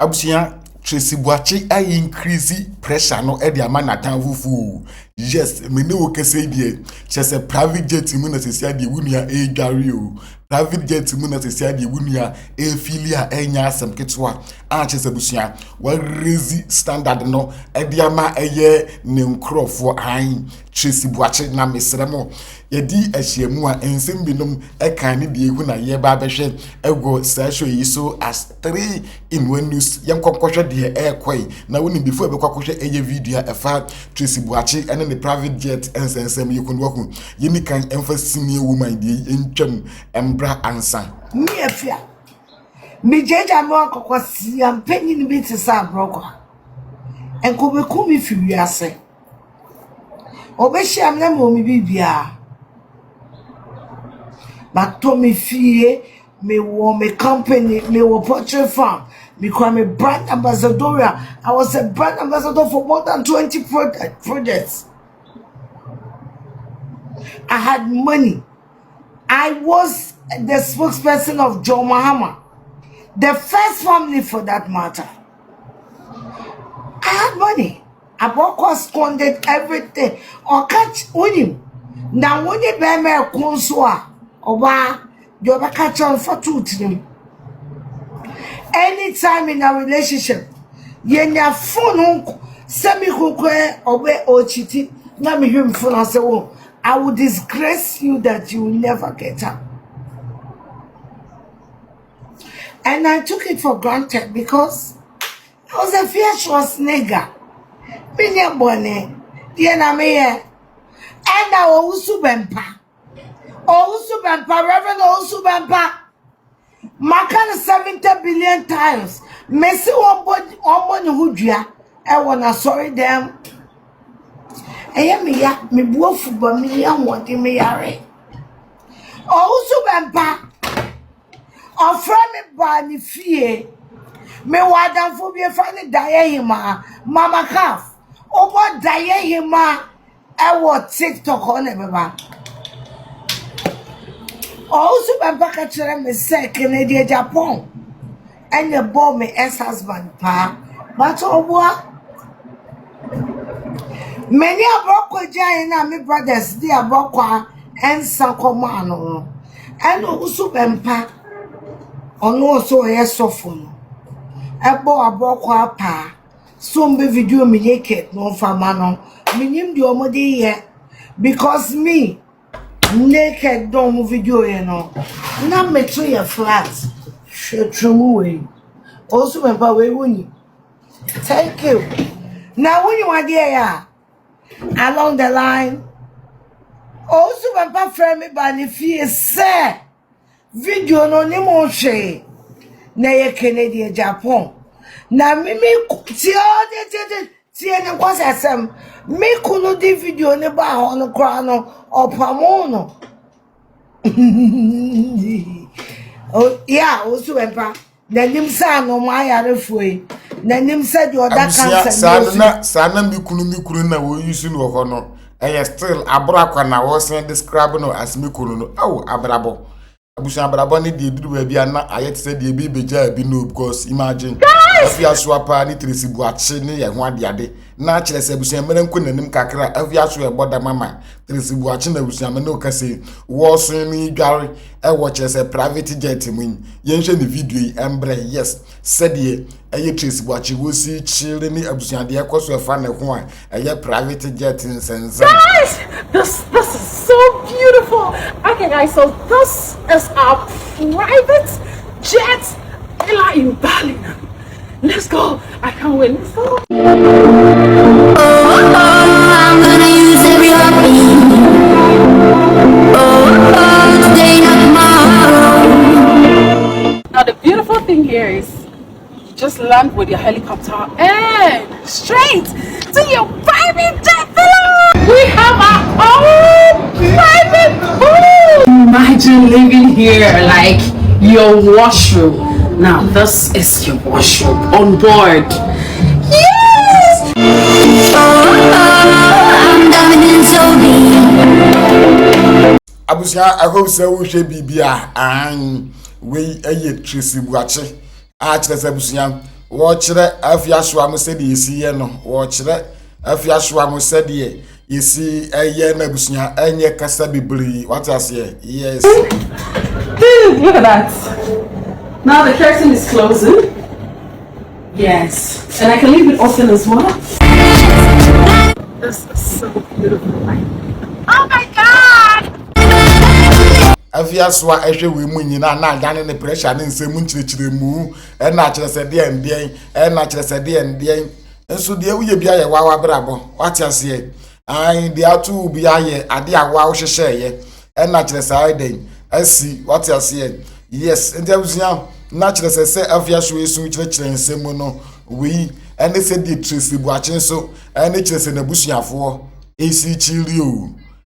Abusia Tracey Boakye ay increase pressure no e de ama natan fufu. Yes, me ne wo kese die. Chese private jet mu na sesia de wunua e dware o. Private jet mu na sesia de wunua e filia enya asem ketwa. A chese busia wa raise standard no e de ama eye ne nkrofo an Tracey Boakye na mesremo. Yedi ehyiemu a ensem binom e kan ne de ehu na ye ba behwe ego sasho yi so as 3 in 1 news yem kokohwe de e kwai na woni before be kokohwe eye video efa Tracey Boakye ene ne private jet ensensem yekunu wahu yemi kan emphasise woman de entwam embra ansa me Afia me jeja me akokwasi ampanyi ni bi tisa broko enko be ku mi fi wiase obeshi amna mo mi bibia but to me fie me wo me company me wo portrait farm me come a brand ambassador. I was a brand ambassador for more than 20 projects. I had money. I was the spokesperson of Joe Mahama, the first family for that matter. I had money. I bought squandered everything. Or catch him. Now when you buy me a consua, or you catch on for two to them. Anytime in a relationship, you phone semi kukwe obe ochiti. Na me him phone and say, oh, I will disgrace you that you will never get up. And I took it for granted because I was a fierce nigger. Minya bone, diena me and I also bempa. Also bempa, Reverend also bempa. Makan 70 billion times. Messi one who dria. I wanna sorry them. Me ya me buo football me ya won't me yare. Also bempa. Offer me bani fie. Me wadan for be funny die hima. Mama calf. Obo die hima. I want TikTok on beba. Also bempa ka chere me say Canadian Japan. And you bought me ex-husband pa. But obo many aboko jai me brothers they aboko and sankomano and also bempa ono so yesofo ebo aboko pa so mbe video me naked no fama no minim di omode ye because me naked don't video you know na metro your flat shotrumu we also bempa we woni thank you now when you are there along the line also papa friend me by the fee say video no ni mo hwe na ye Canadian Japan na me tie ne kwase asem me kunu di video ne ba ho no kra no opamo no oh yeah also papa na nim sa no ma yare foi na nim said you that cancer sana mi kunu na wo yusu no ho no e still abrakwa na wo sen describe no as mi kunu no awo abrabo abusu abrabo ne de duru ba bia na ayet said de bi beja bi no because imagine Afia Schwar pa ni Tracey Boakye ne ye ho ade na kire se abusu mere nko nanim kakra Afia Schwar boda mama Tracey Boakye na abusu amene o kase wo so ni dware e wo kire se private jet mun ye nhwe ne video yi embre yes said ye eye Tracey Boakye wo si chire ni abusu ade ekoso e fa ne ho a eye private jet nsenza. Guys, this is so beautiful. Okay guys, so this is our private jet in Bali. Let's go. I can't wait. Let's go. I'm gonna use every heartbeat. Today not tomorrow. Now the beautiful thing here is you just land with your helicopter and straight to your private jet. We have our own private pool. Imagine living here like your washroom. Now this is your washroom on board. Yes! I'm diving in so deep. Abusia I hope say wo hwe bibia an we eye Tracey Boakye a kire se abusia watch the Afia Schwar said you see no watch the Afia Schwar said you see a year nebusia and ye casabibri. What I say? Yes. Dude, look at that. Now the curtain is closing. Yes. And I can leave it open as well. This is so beautiful. Oh my God! Afia Schwar ehwe we mu nyina na agane ne pressure ne nsemu nchirechire mu e na kire se de ndien e na kire se de ndien nso de wuye bia ye wawa brabo what you say ai de atu bia ye ade awa wo hwehye e na kire se ai asi what you say yes ndabuzia na kire se Afia Schwar esu kire nsemu no we ene se de Tracey buache nso ene kire se nabusuafo esi chiri o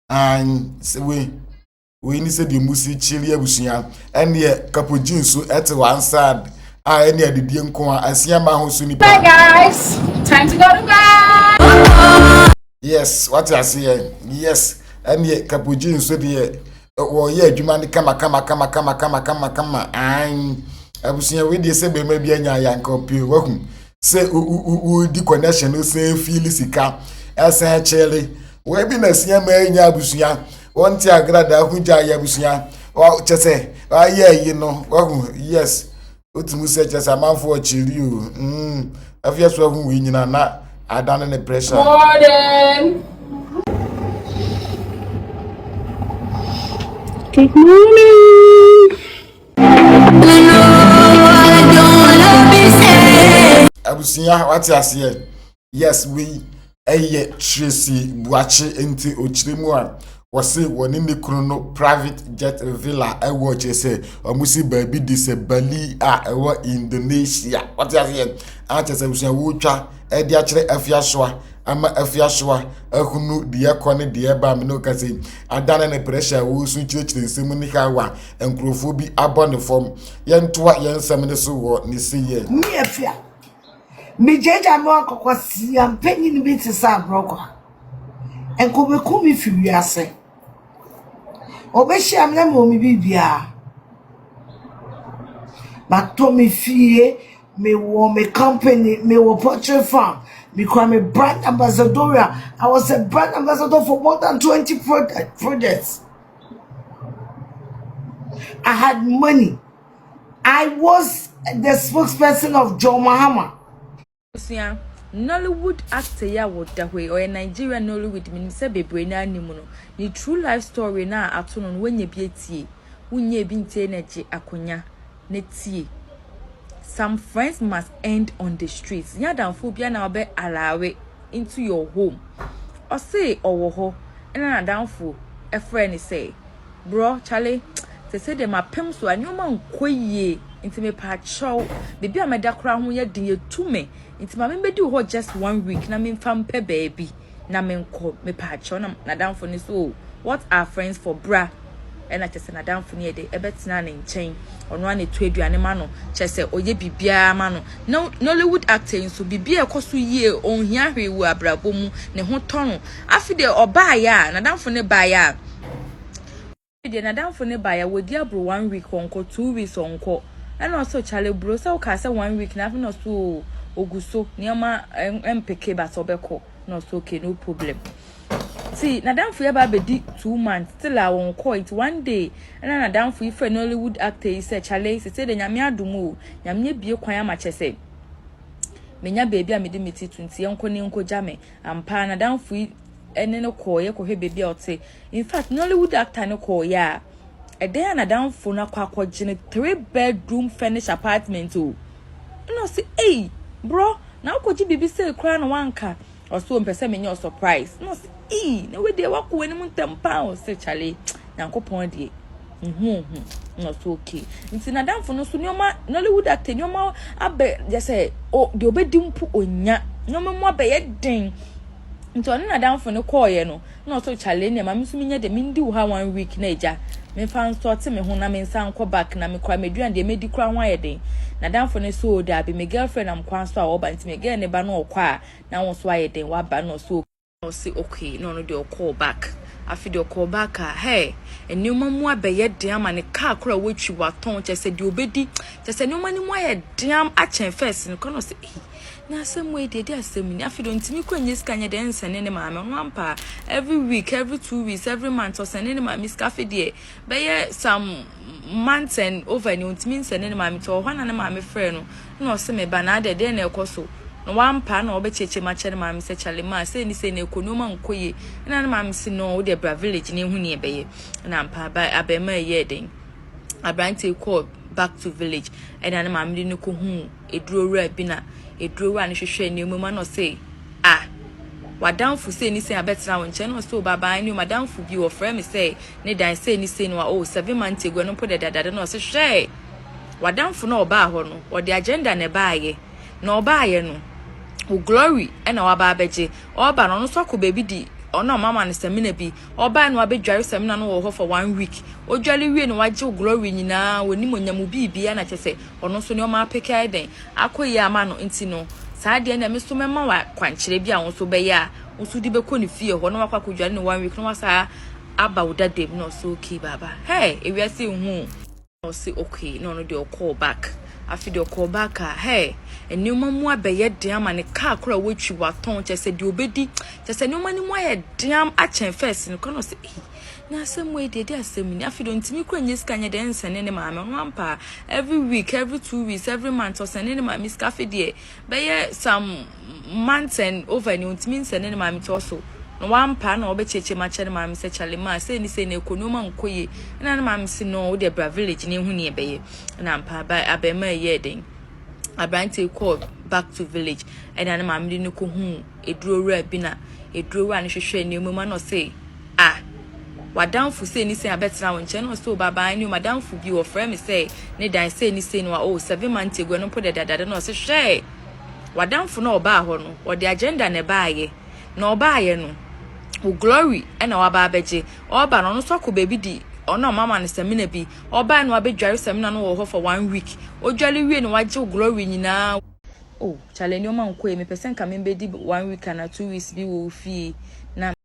an se we ni said the musi chili abusuya and ye kapojin so at one side any adidie nko asia ma ho so ni Bye guys, time to go to bed. Yes, what I say yes and ye kapojin so de wo ye adwuma ni kama an abusuya we dey say be ma bia nya ya nko pie wahu say u di connection no say feel sika asa chele we bi na sia ma nya abusuya one tia grada hunja ya busia o chese aye yi no wahu yes otumu se chese amanfo chiri o Afia so hu wi nyina na adane ne pressure Morning. Good morning. abusia what you say yes we eye Tracey buache enti ochiremu a wose woni ne kunu no private jet villa ewo chese omusi baby dis Bali ewo Indonesia what you say chese busia wo twa e dia kire Afia Schwar ama Afia Schwar ehunu de yakone de eba me no kase adane ne pressure wo su kire nsemu ni hawa enkrofo bi abone form yentoa yensem ne so wo ne seye Me Afia. Me jeja me akokɔsi ampanyi ni bi te sa broko. Enko be ku mi fi wiase. Obehia me na mo mi bibia. Ba to me fie, me wo me company, me wo poultry farm. Because me brand ambassador. I was a brand ambassador for more than 20 projects. I had money. I was the spokesperson of Joe Mahama. Nollywood actor ya woda hwe or Nigeria Nollywood mean say bebre na animu no the true life story na atono no wenye bi etie wunye bi ntie na je akonya na tie. Some friends must end on the streets nyadanfo bia na obe alawe into your home or say owo ho na nadanfo e friend say bro Charlie say dem apem so anyoma nkoyie inti me pa chow bebi ameda kra ho ye din yetume inti ma me bedi ho just 1 week na me mfam pe baby na me nko me pa chow na danfo ni so what are friends for bra and I just na danfo ni e de ebetina ne nchen ono ane to aduane ma no chese oye bibia ma no Nollywood actor so bibia ekoso yie onhia hwewu abrabo mu ne ho tono afide oba ya na danfo ne ba ya de na danfo ne ba ya wodi abro 1 week onko 2 weeks onko and also Charlie bro so ka say 1 week na no so oguso niama mpeke ba so beko no so okay no problem. See na danfo ya ba bedi 2 months still a won call it one day and na danfo ife Nollywood actor yi say Charlie say de nyame adumu nyame bie kwan ama chese menya baby a mede meti 20 enko ne enko jame ampa na danfo ene no call ye ko he baby a ote in fact Nollywood actor no call ya e dey na danfo na kwa gene 3-bedroom furnished apartment o no say hey bro na ukoji bibi say kra na wanka or so mpese menye surprise no say hey na we dey wako wani mu tempa o say Charlie nyankopon de no so okay nti na danfo no so nyoma Nollywood actor nyoma abe je say o de obedi mpu onya nyoma mu abe ye den nti onu na danfo no call ye no so Charlie ne ma misu minye de mindi wo ha 1 week na eja me fan sort me ho na me nsan ko back na me kwa meduan de me di kra ho ayeden na danfo ne so da be me girlfriend am kwan so a wo ba nti me girl ne ba no okwa na won so ayeden wa ba no so say okay no de call back afide okọ back hey enuma mu abeye diam ane car kura wetwi waton chese de obedi chese enuma ni mu aye diam achen first no kono se na asem we de asem ni afide ntimi kwenye ska nya de nsene ne maame no ampa every week every 2 weeks every month or sene ne maame ska afide beye some months and over ni ntimi nsene ne maame to hwana ne maame frɛ no na ose me ba na de na ekoso no wampa na obecheche machere maame se chale ma se ni se na ekonoma nkoye na na maame se no de bra village ni hu ni ebeye na ampa ba abema ye den abrante call back to village and na maame ni ko hu eduro ra bi na eduro wa ni hwehwe ni mu ma no se wadamfu se ni se abetra won che no so baba ni madamfu bi wo frɛ me se ne dan se ni se no 7 months ago no po de dada no se hwɛ wadamfu na oba ho no o de agenda ne baaye na oba ye no o glory na waba abeje oba no so ko baby di ona mama ne semina bi oba no abedware semina no wo ho for 1 week o dwale wie no wage o glory nyina woni monyamu bibia na kyese ono so ne o ma peke den akoyi ama no nti no saa de na me so mema wa kwankyere bi a won so be ya won so di be ko ne fie ho no wakwa kodware ne 1 week no wasa aba woda dem no so okay baba hey ewiase hu o say okay no de o call back afide o call back hey enuma mu abeye diam ane car kura wetwi waton chese de obedi chese enuma ni mu aye diam achen first no kono se na asem we de asem ni afide ntimi kwenye ska nya de nsene ne maame no ampa every week every 2 weeks every month or sene ne maame ska afide beye some months and over ni ntimi nsene ne maame to so no wampa na obecheche machere maame se chale ma se ni se na ekonoma nkoye na maame se no de bra village ni hu ni ebeye na ampa ba abema ye den abrante call back to village and na maame ni ko hu eduro ra bi na eduro wa ni hwehwe ni mu ma no se wadamfu se ni se abetra won che no so baba ni madamfu bi wo frɛ me se ne dan se ni se no 7 months ago no po de dada no se hwɛ wadamfu na oba ho no o de agenda ne baaye na oba ye no o glory na waba abeje oba no so ko baby di ono mama ne semina bi oba no abedware semina no wo ho for 1 week o dwale wie no wage o glory nyina chale ni o man ko e me pesen ka me be di 1 week na 2 weeks bi wo fi na